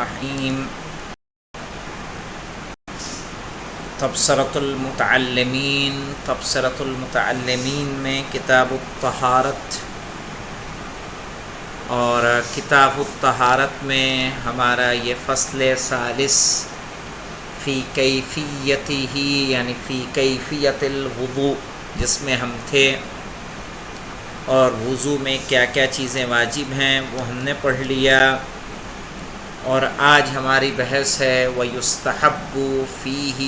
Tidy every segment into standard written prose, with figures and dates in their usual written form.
الرحیم۔ تبصرۃ المتعلمین میں کتاب الطہارت، اور کتاب الطہارت میں ہمارا یہ فصل ثالث فی کیفیتہ یعنی فی کیفیت الوضوء جس میں ہم تھے، اور وضو میں کیا کیا چیزیں واجب ہیں وہ ہم نے پڑھ لیا۔ اور آج ہماری بحث ہے وَيُسْتَحَبُّ فِيهِ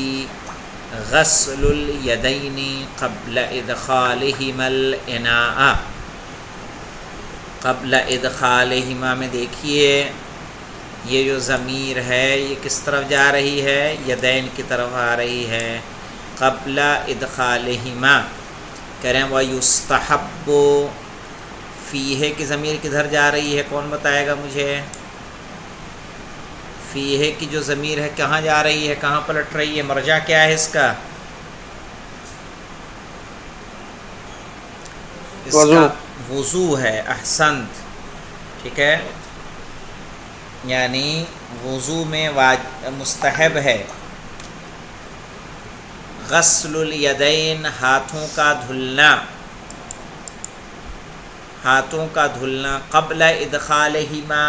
غَسْلُ الْيَدَيْنِ قَبْلَ إِدْخَالِهِمَا الْإِنَاءَ۔ قبل ادخالہما میں دیکھیے یہ جو ضمیر ہے یہ کس طرف جا رہی ہے؟ یدین کی طرف آ رہی ہے۔ قبل ادخالہما کہہ رہے ہیں وَيُسْتَحَبُّ فیہ کی ضمیر کدھر جا رہی ہے؟ کون بتائے گا مجھے؟ فیہ کی جو ضمیر ہے کہاں جا رہی ہے، کہاں پلٹ رہی ہے؟ مرجع کیا ہے اس کا؟ اس کا وضو ہے۔ احسنت، ٹھیک ہے، یعنی وضو میں مستحب ہے غسل الیدین ہاتھوں کا دھلنا، ہاتھوں کا دھلنا قبل ادخالہما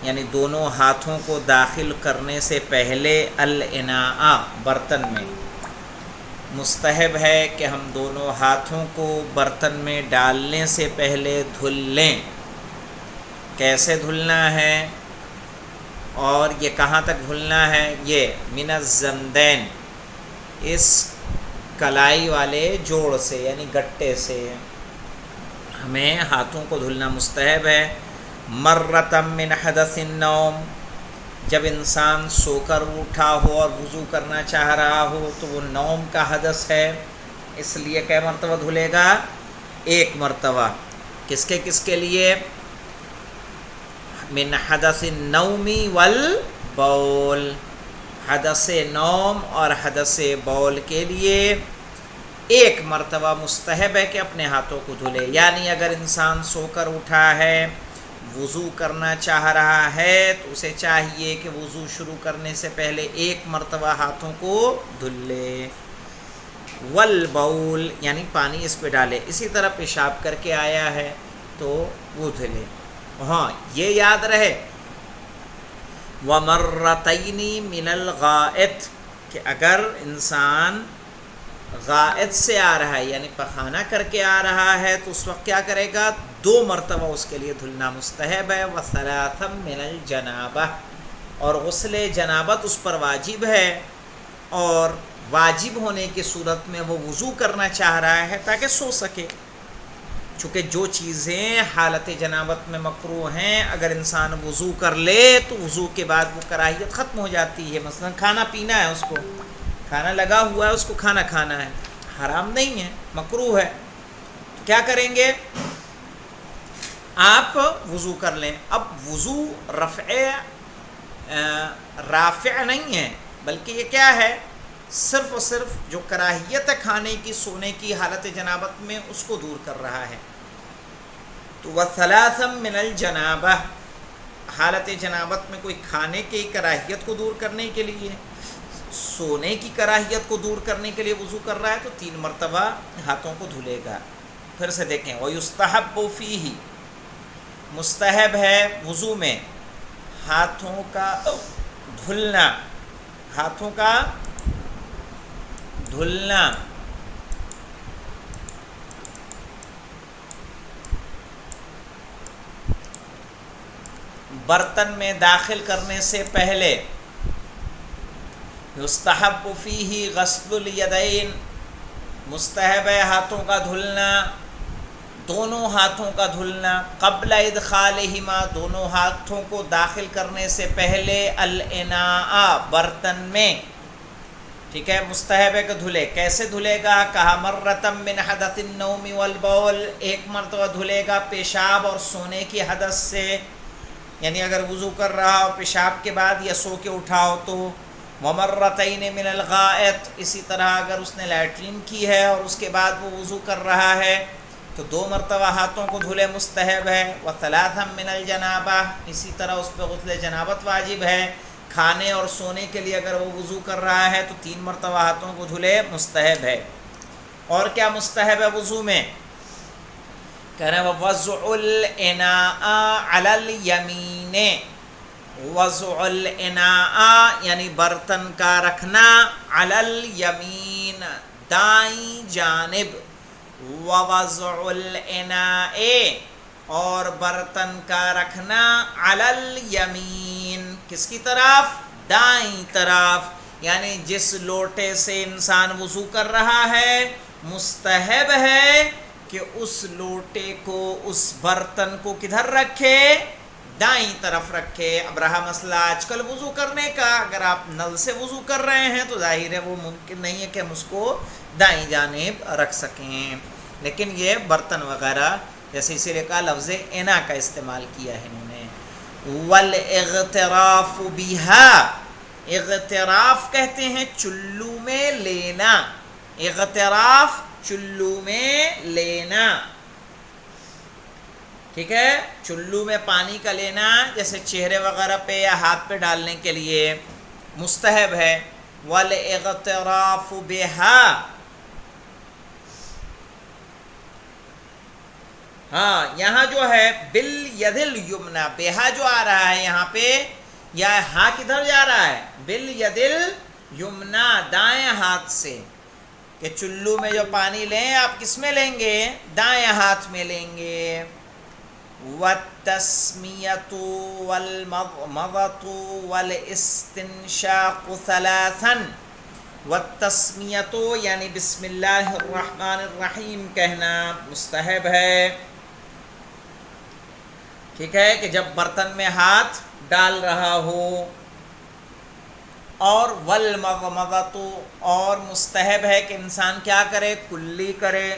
یعنی دونوں ہاتھوں کو داخل کرنے سے پہلے، الاناء برتن میں۔ مستحب ہے کہ ہم دونوں ہاتھوں کو برتن میں ڈالنے سے پہلے دھل لیں۔ کیسے دھلنا ہے اور یہ کہاں تک دھلنا ہے؟ یہ من الزندین، اس کلائی والے جوڑ سے یعنی گٹے سے ہمیں ہاتھوں کو دھلنا مستحب ہے۔ مرتم من حدث النوم، جب انسان سو کر اٹھا ہو اور وضو کرنا چاہ رہا ہو تو وہ نوم کا حدث ہے، اس لیے کئی مرتبہ دھلے گا؟ ایک مرتبہ۔ کس کے لیے؟ من حدث النوم والبول، حدث نوم اور حدث بول کے لیے ایک مرتبہ مستحب ہے کہ اپنے ہاتھوں کو دھلے۔ یعنی اگر انسان سو کر اٹھا ہے، وضو کرنا چاہ رہا ہے تو اسے چاہیے کہ وضو شروع کرنے سے پہلے ایک مرتبہ ہاتھوں کو دھل لے۔ والبول یعنی پانی اس پہ ڈالے، اسی طرح پیشاب کر کے آیا ہے تو وہ دھلے۔ ہاں یہ یاد رہے وَمَرَّتَيْنِ مِنَ الْغَائِطِ کہ اگر انسان غائط سے آ رہا ہے یعنی پخانہ کر کے آ رہا ہے تو اس وقت کیا کرے گا؟ 2 مرتبہ اس کے لیے دھلنا مستحب ہے۔ وَثَلَاثًا مِنَ الْجَنَابَةِ اور غسل جنابت اس پر واجب ہے، اور واجب ہونے کی صورت میں وہ وضو کرنا چاہ رہا ہے تاکہ سو سکے، چونکہ جو چیزیں حالت جنابت میں مکروہ ہیں اگر انسان وضو کر لے تو وضو کے بعد وہ کراہیت ختم ہو جاتی ہے۔ مثلا کھانا پینا ہے، اس کو کھانا لگا ہوا ہے، اس کو کھانا کھانا ہے، حرام نہیں ہے، مکروہ ہے، تو کیا کریں گے؟ آپ وضو کر لیں۔ اب وضو رافع نہیں ہے، بلکہ یہ کیا ہے؟ صرف اور صرف جو کراہیت ہے کھانے کی، سونے کی حالت جنابت میں، اس کو دور کر رہا ہے۔ تو وَثَلَاثًا مِنَ الْجَنَابَةِ حالت جنابت میں کوئی کھانے کی کراہیت کو دور کرنے کے لیے، سونے کی کراہیت کو دور کرنے کے لیے وضو کر رہا ہے تو 3 مرتبہ ہاتھوں کو دھلے گا۔ پھر سے دیکھیں وَيُسْتَحَبُّ فِيهِ مستحب ہے وضو میں ہاتھوں کا دھلنا، ہاتھوں کا دھلنا برتن میں داخل کرنے سے پہلے۔ یستحب فیہ غسل الیدین مستحب ہے ہاتھوں کا دھلنا، دونوں ہاتھوں کا دھلنا، قبل ادخالہما دونوں ہاتھوں کو داخل کرنے سے پہلے، الاناء برتن میں، ٹھیک ہے، مستحب ہے کہ دھلے۔ کیسے دھلے گا؟ کہا مرتم من حدث النوم والبول، ایک مرتبہ دھلے گا پیشاب اور سونے کی حدث سے، یعنی اگر وضو کر رہا ہو پیشاب کے بعد یا سو کے اٹھا ہو تو۔ ومرتین من الغائط اسی طرح اگر اس نے لیٹرین کی ہے اور اس کے بعد وہ وضو کر رہا ہے تو 2 مرتبہ ہاتھوں کو دھلے مستحب ہے. وثلاثا من الجنابہ، اسی طرح اس پہ غسل جنابت واجب ہے. کھانے اور سونے کے لیے اگر وہ وضو کر رہا ہے تو 3 مرتبہ ہاتھوں کو دھلے مستحب ہے. اور کیا مستحب ہے وضو میں؟ کہہ رہے ہیں وضع الاناء علی الیمین. وضع الاناء یعنی برتن کا رکھنا، علی الیمین دائیں جانب. ووضع الاناء اور برتن کا رکھنا، علی الیمین کس کی طرف؟ دائیں طرف. یعنی جس لوٹے سے انسان وضو کر رہا ہے مستحب ہے کہ اس لوٹے کو، اس برتن کو کدھر رکھے؟ دائیں طرف رکھے. اب رہا مسئلہ آج کل وضو کرنے کا، اگر آپ نل سے وضو کر رہے ہیں تو ظاہر ہے وہ ممکن نہیں ہے کہ ہم اس کو دائیں جانب رکھ سکیں. لیکن یہ برتن وغیرہ جیسے اسی لیے کہا لفظ انا کا استعمال کیا ہے انہوں نے. والاغتراف بها، اغتراف کہتے ہیں چلو میں لینا. اغتراف چلو میں لینا، ٹھیک ہے. چلو میں پانی کا لینا جیسے چہرے وغیرہ پہ یا ہاتھ پہ ڈالنے کے لیے مستحب ہے. والاغتراف بها، ہاں یہاں جو ہے بالید الیمنا، بہا جو آ رہا ہے یہاں پہ، یا ہاں کدھر جا رہا ہے؟ بالید الیمنا دائیں ہاتھ سے. کہ چلو میں جو پانی لیں آپ کس میں لیں گے؟ دائیں ہاتھ میں لیں گے. والتسمیۃ والمضمضۃ والاستنشاق ثلاثا. والتسمیۃ یعنی بسم اللہ الرحمن الرحیم کہنا مستحب ہے. ٹھیک ہے کہ جب برتن میں ہاتھ ڈال رہا ہو. اور والمضمضۃ، اور مستحب ہے کہ انسان کیا کرے؟ کلی کرے.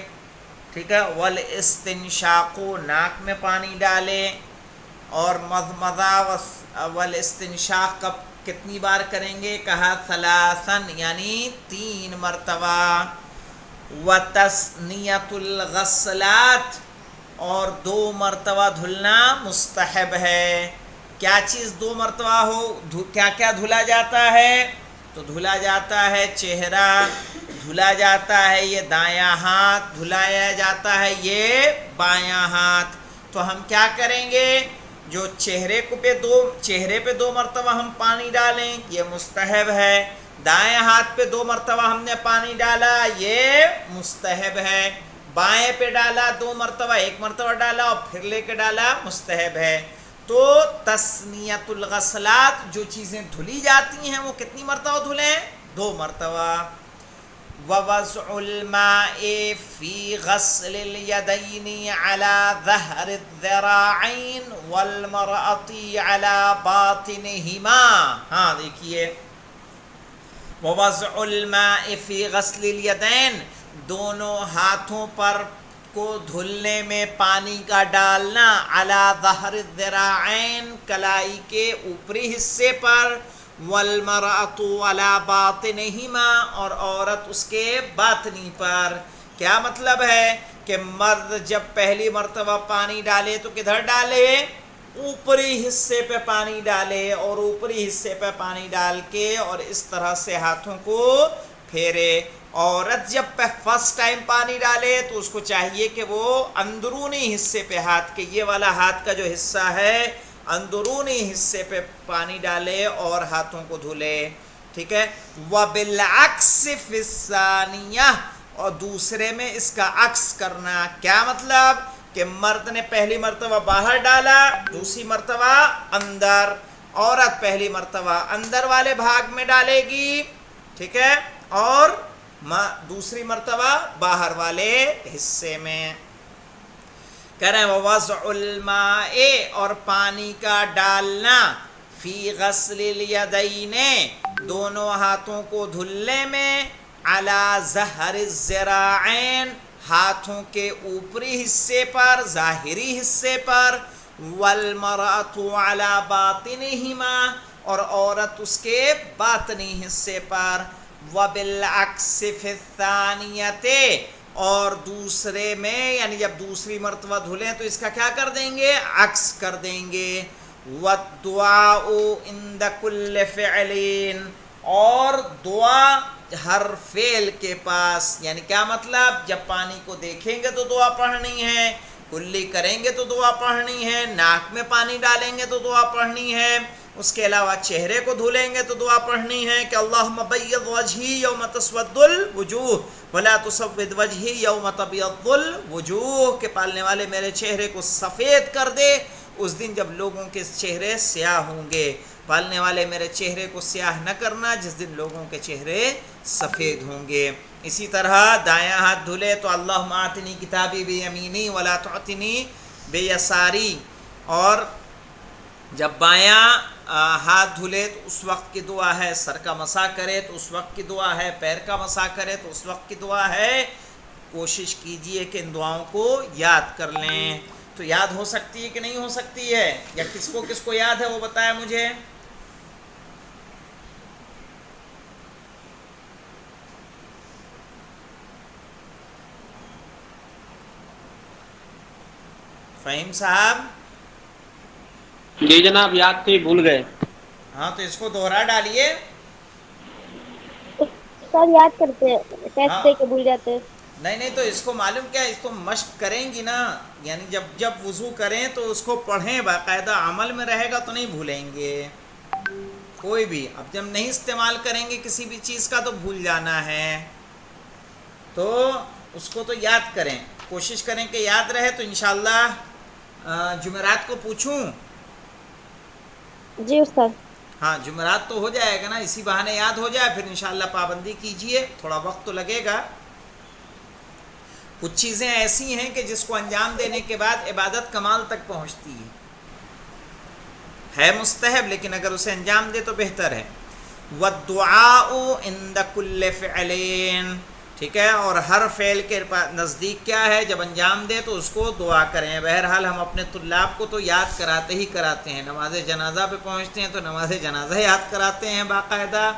ٹھیک ہے. والاستنشاق ناک میں پانی ڈالے. اور مضمضہ والاستنشاق کب کتنی بار کریں گے؟ کہا ثلاثا یعنی 3 مرتبہ. وتثنیۃ الغسلات، اور 2 مرتبہ دھلنا مستحب ہے. کیا چیز 2 مرتبہ ہو؟ کیا کیا دھلا جاتا ہے؟ تو دھلا جاتا ہے چہرہ، دھلا جاتا ہے یہ دایاں ہاتھ، دھلایا جاتا ہے یہ بایاں ہاتھ. تو ہم کیا کریں گے؟ جو چہرے پہ 2 مرتبہ ہم پانی ڈالیں یہ مستحب ہے. دائیں ہاتھ پہ 2 مرتبہ ہم نے پانی ڈالا یہ مستحب ہے. بائیں پہ ڈالا 2 مرتبہ، 1 مرتبہ ڈالا اور پھر لے کے ڈالا مستحب ہے. تو تثنیۃ الغسلات جو چیزیں دھلی جاتی ہیں وہ کتنی مرتبہ دھلیں؟ 2 مرتبہ. ووضع الماء في غسل اليدين على ظهر الذراعين والمرأة على باطنهما. ہاں دیکھیے ووضع الماء في غسل اليدين، دونوں ہاتھوں پر کو دھلنے میں پانی کا ڈالنا، علی ظہر الذراعین کلائی کے اوپری حصے پر، والمرأۃ علی باطنہما اور عورت اس کے باطنی پر. کیا مطلب ہے کہ مرد جب پہلی مرتبہ پانی ڈالے تو کدھر ڈالے؟ اوپری حصے پہ پانی ڈالے، اور اوپری حصے پہ پانی ڈال کے اور اس طرح سے ہاتھوں کو پھیرے. عورت جب فرسٹ ٹائم پانی ڈالے تو اس کو چاہیے کہ وہ اندرونی حصے پہ ہاتھ کے، یہ والا ہاتھ کا جو حصہ ہے اندرونی حصے پہ پانی ڈالے اور ہاتھوں کو دھلے. ٹھیک ہے. وبالعکس فی الثانیہ، اور دوسرے میں اس کا عکس کرنا. کیا مطلب؟ کہ مرد نے پہلی مرتبہ باہر ڈالا، دوسری مرتبہ اندر. عورت پہلی مرتبہ اندر والے بھاگ میں ڈالے گی، ٹھیک ہے، اور دوسری مرتبہ باہر والے حصے میں. کہہ رہے ہیں ووضع الماء، اور پانی کا ڈالنا، فی غسل الیدین، دونوں ہاتھوں کو دھلنے میں، علی ظہر الذراعین، ہاتھوں کے اوپری حصے پر، ظاہری حصے پر، والمرأۃ علی باطنہما، اور عورت اس کے باطنی حصے پر. وبالعکس فی الثانیۃ، اور دوسرے میں یعنی جب دوسری مرتبہ دھلیں تو اس کا کیا کر دیں گے؟ عکس کر دیں گے. والدعاء عند كل فعل، اور دعا ہر فعل کے پاس. یعنی کیا مطلب؟ جب پانی کو دیکھیں گے تو دعا پڑھنی ہے، کلی کریں گے تو دعا پڑھنی ہے، ناک میں پانی ڈالیں گے تو دعا پڑھنی ہے، اس کے علاوہ چہرے کو دھلیں گے تو دعا پڑھنی ہے کہ اللہم بیض وجہی یوم تسود الوجوہ ولا تسود وجہی یوم تبیض الوجوہ، کہ پالنے والے میرے چہرے کو سفید کر دے اس دن جب لوگوں کے چہرے سیاہ ہوں گے. پالنے والے میرے چہرے کو سیاہ نہ کرنا جس دن لوگوں کے چہرے سفید ہوں گے. اسی طرح دایاں ہاتھ دھلے تو اللہم آتنی کتابی بیمینی ولا تعتنی بیساری، اور جب بایاں ہاتھ دھلے تو اس وقت کی دعا ہے، سر کا مسح کرے تو اس وقت کی دعا ہے، پیر کا مسح کرے تو اس وقت کی دعا ہے. کوشش کیجئے کہ ان دعاؤں کو یاد کر لیں. تو یاد ہو سکتی ہے کہ نہیں ہو سکتی ہے؟ یا کس کو یاد ہے وہ بتائے مجھے. فہیم صاحب؟ جی جناب یاد تھی، بھول گئے. ہاں تو اس کو دوہرا ڈالیے. سر یاد کرتے ہیں، ٹیسٹ ہاں دے کے بھول جاتے ہیں. نہیں تو اس کو معلوم کیا ہے، اس کو مشق کریں گی نا، یعنی جب وضو کریں تو اس کو پڑھیں، باقاعدہ عمل میں رہے گا تو نہیں بھولیں گے کوئی بھی. اب جب نہیں استعمال کریں گے کسی بھی چیز کا تو بھول جانا ہے. تو اس کو تو یاد کریں، کوشش کریں کہ یاد رہے. تو انشاءاللہ جمعرات کو پوچھوں؟ جی استاد. ہاں جمعرات تو ہو جائے گا نا، اسی بہانے یاد ہو جائے. پھر انشاءاللہ پابندی کیجئے، تھوڑا وقت تو لگے گا. کچھ چیزیں ایسی ہیں کہ جس کو انجام دینے کے بعد عبادت کمال تک پہنچتی ہے مستحب، لیکن اگر اسے انجام دے تو بہتر ہے. والدعاء عند كل فعل، ٹھیک ہے. اور ہر فعل کے نزدیک کیا ہے؟ جب انجام دے تو اس کو دعا کریں. بہرحال ہم اپنے طلاب کو تو یاد کراتے ہیں. نماز جنازہ پہ پہنچتے ہیں تو نماز جنازہ یاد کراتے ہیں باقاعدہ.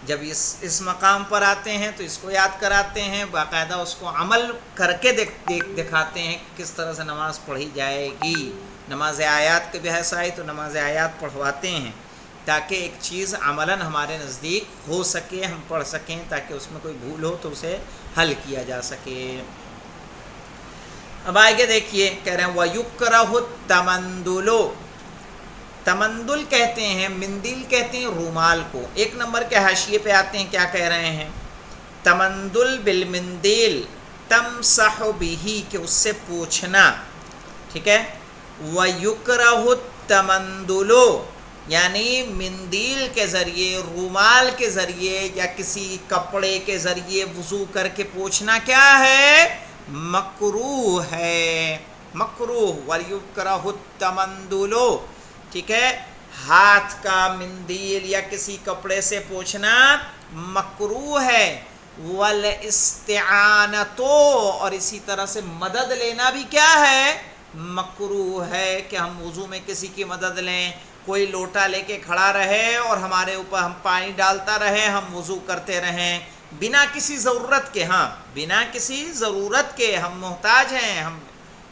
جب اس مقام پر آتے ہیں تو اس کو یاد کراتے ہیں باقاعدہ، اس کو عمل کر کے دکھاتے ہیں کس طرح سے نماز پڑھی جائے گی. نماز آیات کے بحث آئی تو نماز آیات پڑھواتے ہیں تاکہ ایک چیز عملاً ہمارے نزدیک ہو سکے، ہم پڑھ سکیں، تاکہ اس میں کوئی بھول ہو تو اسے حل کیا جا سکے. اب آگے دیکھیے، کہہ رہے ہیں وَيُكْرَهُ التَّمَنْدُلُ. تمندل کہتے ہیں، مندل کہتے ہیں رومال کو. ایک نمبر کے حاشیے پہ آتے ہیں، کیا کہہ رہے ہیں؟ تمندل بالمندیل تمسح بِهِ، کہ اس سے پوچھنا، ٹھیک ہے. وَيُكْرَهُ التَّمَنْدُلُ، یعنی مندیل کے ذریعے، رومال کے ذریعے یا کسی کپڑے کے ذریعے وضو کر کے پوچھنا کیا ہے؟ مکروہ ہے. مکروہ. وَيُكْرَهُ التَّمَنْدُلُ، ٹھیک ہے. ہاتھ کا مندیل یا کسی کپڑے سے پوچھنا مکروہ ہے. والاستعانۃ، اور اسی طرح سے مدد لینا بھی کیا ہے؟ مکروہ ہے. کہ ہم وضو میں کسی کی مدد لیں، کوئی لوٹا لے کے کھڑا رہے اور ہمارے اوپر ہم پانی ڈالتا رہے، ہم وضو کرتے رہیں بنا کسی ضرورت کے. ہاں بنا کسی ضرورت کے، ہم محتاج ہیں،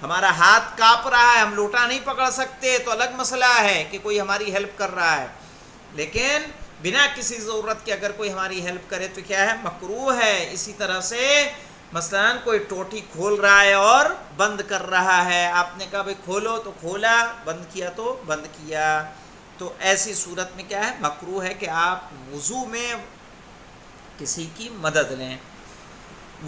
ہمارا ہاتھ کانپ رہا ہے، ہم لوٹا نہیں پکڑ سکتے تو الگ مسئلہ ہے کہ کوئی ہماری ہیلپ کر رہا ہے. لیکن بنا کسی ضرورت کے اگر کوئی ہماری ہیلپ کرے تو کیا ہے؟ مکروہ ہے. اسی طرح سے مثلا کوئی ٹوٹی کھول رہا ہے اور بند کر رہا ہے، آپ نے کہا بھائی کھولو تو کھولا، بند کیا تو بند کیا. تو ایسی صورت میں کیا ہے؟ مکروہ ہے کہ آپ وضو میں کسی کی مدد لیں.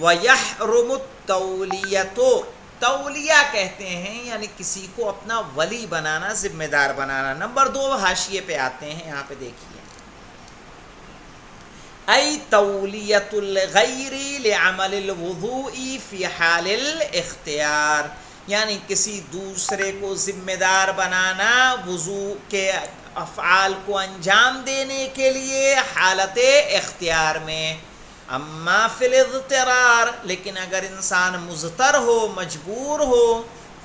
وَيَحْرُمُ التَّوْلِيَةُ، تولیہ کہتے ہیں یعنی کسی کو اپنا ولی بنانا، ذمہ دار بنانا. نمبر 2 حاشیے پہ آتے ہیں، یہاں پہ دیکھیے. ای تولیۃ الغیر لعمل الوضوء فی حال الاختیار، یعنی کسی دوسرے کو ذمہ دار بنانا وضو کے افعال کو انجام دینے کے لیے حالت اختیار میں. اما فی الاضطرار، لیکن اگر انسان مضطر ہو، مجبور ہو،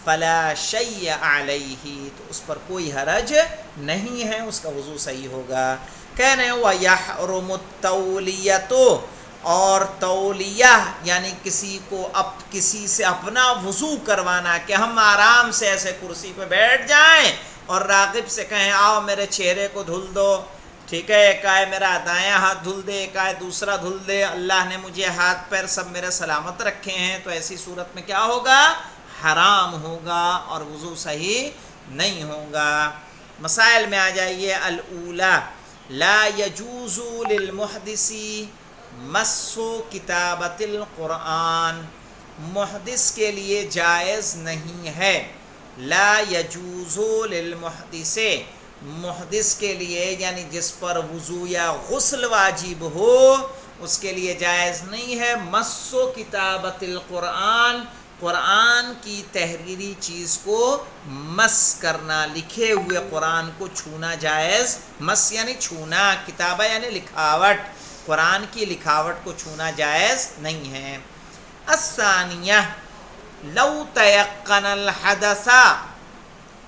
فلا شیء علیہ، تو اس پر کوئی حرج نہیں ہے، اس کا وضو صحیح ہوگا. کہنے وَيَحْرُمُ التَّوْلِيَةُ، اور تولیہ یعنی کسی کو کسی سے اپنا وضو کروانا کہ ہم آرام سے ایسے کرسی پہ بیٹھ جائیں اور راغب سے کہیں آؤ میرے چہرے کو دھل دو، ٹھیک ہے، ایک آئے میرا دایاں ہاتھ دھل دے، ایک آئے دوسرا دھل دے، اللہ نے مجھے ہاتھ پیر سب میرے سلامت رکھے ہیں، تو ایسی صورت میں کیا ہوگا؟ حرام ہوگا اور وضو صحیح نہیں ہوگا۔ مسائل میں آ جائیے۔ الاولی لا یجوز للمحدث مس کتابت القرآن، محدث کے لیے جائز نہیں ہے، لا یجوز للمحدث، محدث کے لیے یعنی جس پر وضو یا غسل واجب ہو اس کے لیے جائز نہیں ہے مس کتابت القرآن، قرآن کی تحریری چیز کو مس کرنا، لکھے ہوئے قرآن کو چھونا جائز، مس یعنی چھونا، کتابہ یعنی لکھاوٹ، قرآن کی لکھاوٹ کو چھونا جائز نہیں ہے۔ الثانیہ لو تیقن الحدث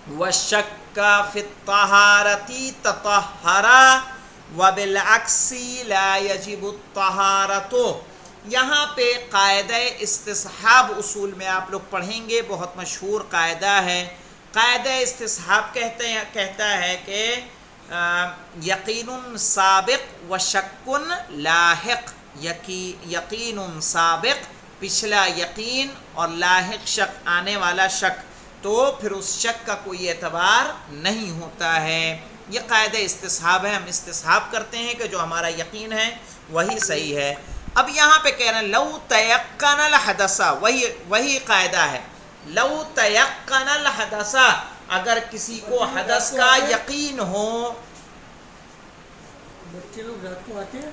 والشک فی الطہارۃ تطہر وبالعکس لا یجب الطہارۃ۔ یہاں پہ قاعدہ استصحاب اصول میں آپ لوگ پڑھیں گے، بہت مشہور قاعدہ ہے۔ قاعدہ استصحاب کہتا ہے کہ یقین سابق و شک لاحق، یقین سابق پچھلا یقین اور لاحق شک آنے والا شک، تو پھر اس شک کا کوئی اعتبار نہیں ہوتا ہے۔ یہ قاعدہ استصحاب ہے، ہم استصحاب کرتے ہیں کہ جو ہمارا یقین ہے وہی صحیح ہے۔ اب یہاں پہ کہہ رہے ہیں لو تیقن الحدث، وہی قاعدہ ہے، لو تیقن الحدث، اگر کسی کو حدث کا یقین ہو۔ بچے لوگ رات کو آتے ہیں،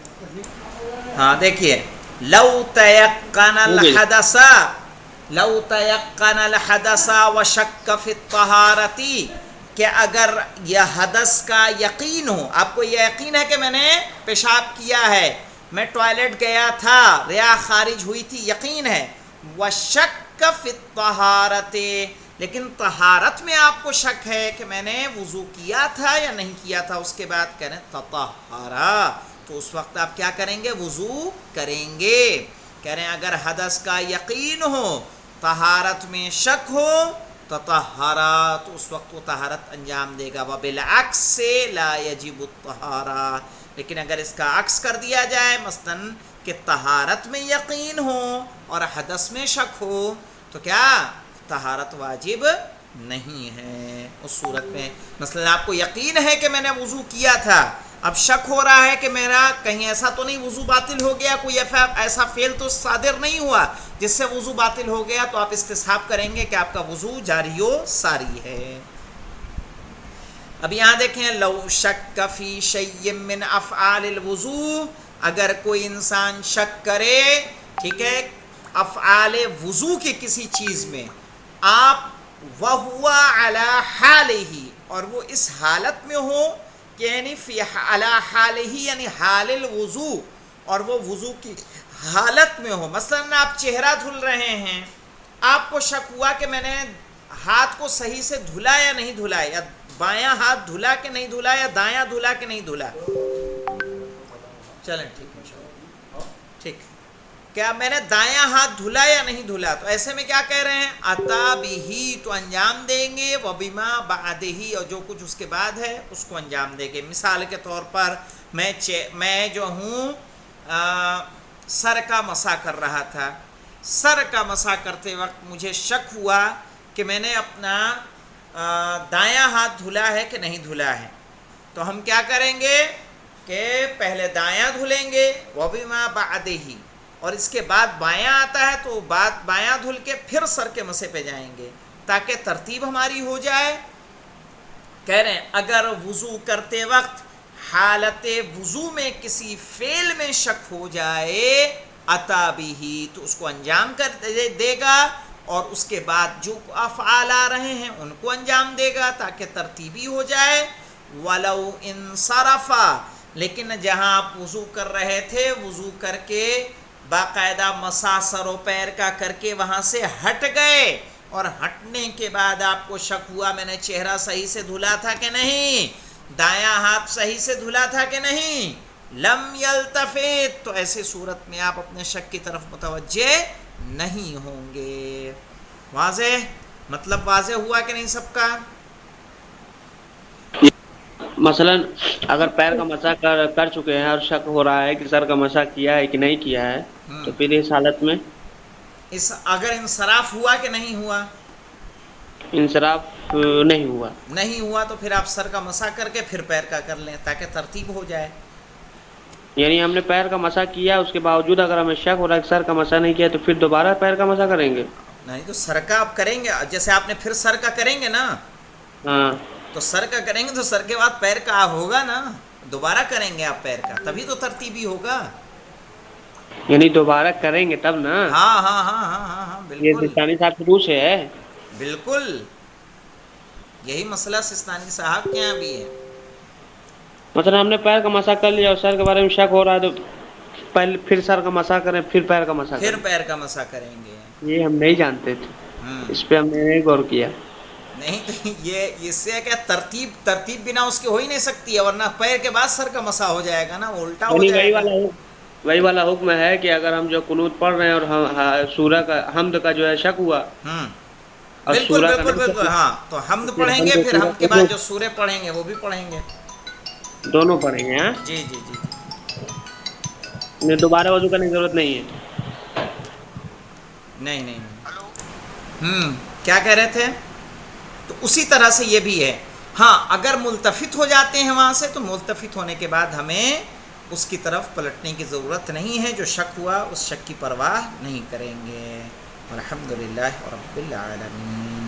ہاں دیکھیے، لو تیقن الحدث، لو تیقن الحدث وشک فی الطہارۃ، کہ اگر یہ حدث کا یقین ہو، آپ کو یہ یقین ہے کہ میں نے پیشاب کیا ہے، میں ٹوائلٹ گیا تھا، ریا خارج ہوئی تھی، یقین ہے، وشک فی الطہارۃ، لیکن طہارت میں آپ کو شک ہے کہ میں نے وضو کیا تھا یا نہیں کیا تھا، اس کے بعد کہہ رہے ہیں تطہرا، تو اس وقت آپ کیا کریں گے؟ وضو کریں گے۔ کہہ رہے ہیں اگر حدث کا یقین ہو، طہارت میں شک ہو، تطہرا، تو اس وقت وہ طہارت انجام دے گا۔ وبالعکس لا یجب الطہارہ، لیکن اگر اس کا عکس کر دیا جائے، مثلاً کہ طہارت میں یقین ہو اور حدث میں شک ہو، تو کیا طہارت واجب نہیں ہے اس صورت میں۔ مثلا آپ کو یقین ہے کہ میں نے وضو کیا تھا، اب شک ہو رہا ہے کہ میرا کہیں ایسا تو نہیں وضو باطل ہو گیا، کوئی ایسا فعل تو صادر نہیں ہوا جس سے وضو باطل ہو گیا، تو آپ استصحاب کریں گے کہ آپ کا وضو جاری و ساری ہے۔ اب یہاں دیکھیں، لو شک فی شیء من افعال الوضو، اگر کوئی انسان شک کرے، ٹھیک ہے، افعال وضو کی کسی چیز میں، آپ وَهُوَ عَلَى حَالِهِ، اور وہ اس حالت میں ہو کہ یعنی فی علی حالہ یعنی حال الوضو، اور وہ وضو کی حالت میں ہو، مثلا آپ چہرہ دھل رہے ہیں، آپ کو شک ہوا کہ میں نے ہاتھ کو صحیح سے دھلا یا نہیں دھلا، یا بایاں ہاتھ دھلا کہ نہیں دھلا، یا دایاں دھلا کہ نہیں دھلا، چلیں ٹھیک ہے، ٹھیک، کیا میں نے دایاں ہاتھ دھلا یا نہیں دھلا، تو ایسے میں کیا کہہ رہے ہیں؟ عطا بھی، تو انجام دیں گے، وبما بعدہی، اور جو کچھ اس کے بعد ہے اس کو انجام دیں گے۔ مثال کے طور پر میں جو ہوں سر کا مسح کر رہا تھا، سر کا مسح کرتے وقت مجھے شک ہوا کہ میں نے اپنا دایاں ہاتھ دھلا ہے کہ نہیں دھلا ہے، تو ہم کیا کریں گے کہ پہلے دایاں دھلیں گے، وبما بعدہی، اور اس کے بعد بایاں آتا ہے تو بایاں دھل کے پھر سر کے مسح پہ جائیں گے تاکہ ترتیب ہماری ہو جائے۔ کہہ رہے ہیں اگر وضو کرتے وقت حالت وضو میں کسی فعل میں شک ہو جائے، عطا بھی، تو اس کو انجام کر دے گا، اور اس کے بعد جو افعال آ رہے ہیں ان کو انجام دے گا تاکہ ترتیبی ہو جائے۔ وَلَوْ انصرفا، لیکن جہاں آپ وضو کر رہے تھے، وضو کر کے باقاعدہ مسح سر و پیر کا کر کے وہاں سے ہٹ گئے، اور ہٹنے کے بعد آپ کو شک ہوا میں نے چہرہ صحیح سے دھلا تھا کہ نہیں، دایاں ہاتھ صحیح سے دھلا تھا کہ نہیں، لم یلتفت، تو ایسی صورت میں آپ اپنے شک کی طرف متوجہ نہیں ہوں گے. واضح؟ مطلب واضح ہوا کہ نہیں سب کا؟ مثلا اگر پیر کا مسح کر چکے ہیں اور شک ہو رہا ہے کہ سر کا مسح کیا ہے کہ نہیں کیا ہے، تو پھر اس حالت میں اگر انصراف ہوا کہ نہیں ہوا؟ انصراف نہیں ہوا. نہیں ہوا تو پھر آپ سر کا مسح کر کے پھر پیر کا کر لیں تاکہ ترتیب ہو جائے. یعنی ہم نے پیر کا مسح کیا، اس کے باوجود اگر ہمیں شک ہو رہا ہے کہ سر کا مسح نہیں کیا، تو پھر دوبارہ پیر کا مسح کریں گے؟ نہیں تو سر کا آپ کریں گے، جیسے آپ نے پھر سر کا کریں گے نا، ہاں. تو سر کا کریں گے تو سر کے بعد پیر کا ہوگا نا، دوبارہ کریں گے آپ پیر کا، تبھی تو ترتیبی ہوگا. یعنی دوبارہ کریں گے تب نا؟ ہاں ہاں ہاں ہاں ہاں ہاں یہ بالکل سستانی صاحب شروع سے ہے. بالکل یہی مسئلہ سستانی صاحب کے یہاں بھی ہے. مثلا ہم نے پیر کا مسح کر لیا اور سر کے بارے میں شک ہو رہا ہے، تو پہلے پھر سر کا مسح کریں پھر پیر کا مسح پھر کریں؟ پیر کا مسح کریں گے. یہ ہم نہیں جانتے تھے، اس پہ ہم نے نہیں غور کیا. نہیں تو یہ اس سے کیا ترتیب بنا اس کی ہو ہی نہیں سکتی ہے، ورنہ پیر کے بعد سر کا مسح ہو جائے گا نا، وہ الٹا ہو یعنی جائے گا. وہی والا حکم ہے کہ اگر ہم جو قنوت پڑھ رہے ہیں اور سورہ کا حمد کا جو ہے شک ہوا اور بالکل سورہ کا بالکل نہیں بالکل. ہاں تو حمد پھر پڑھیں گے، حمد پھر سورہ حمد کے بعد جو سورے پڑھیں گے وہ بھی پڑھیں گے. دونوں پڑھیں گے. ہاں، جی جی جی دوبارہ وضو کرنے کی ضرورت نہیں ہے. نہیں نہیں نہیں. کیا کہہ رہے تھے؟ تو اسی طرح سے یہ بھی ہے. ہاں اگر ملتفت ہو جاتے ہیں وہاں سے، تو ملتفت ہونے کے بعد ہمیں اس کی طرف پلٹنے کی ضرورت نہیں ہے. جو شک ہوا اس شک کی پرواہ نہیں کریں گے. الحمدللہ رب العالمین.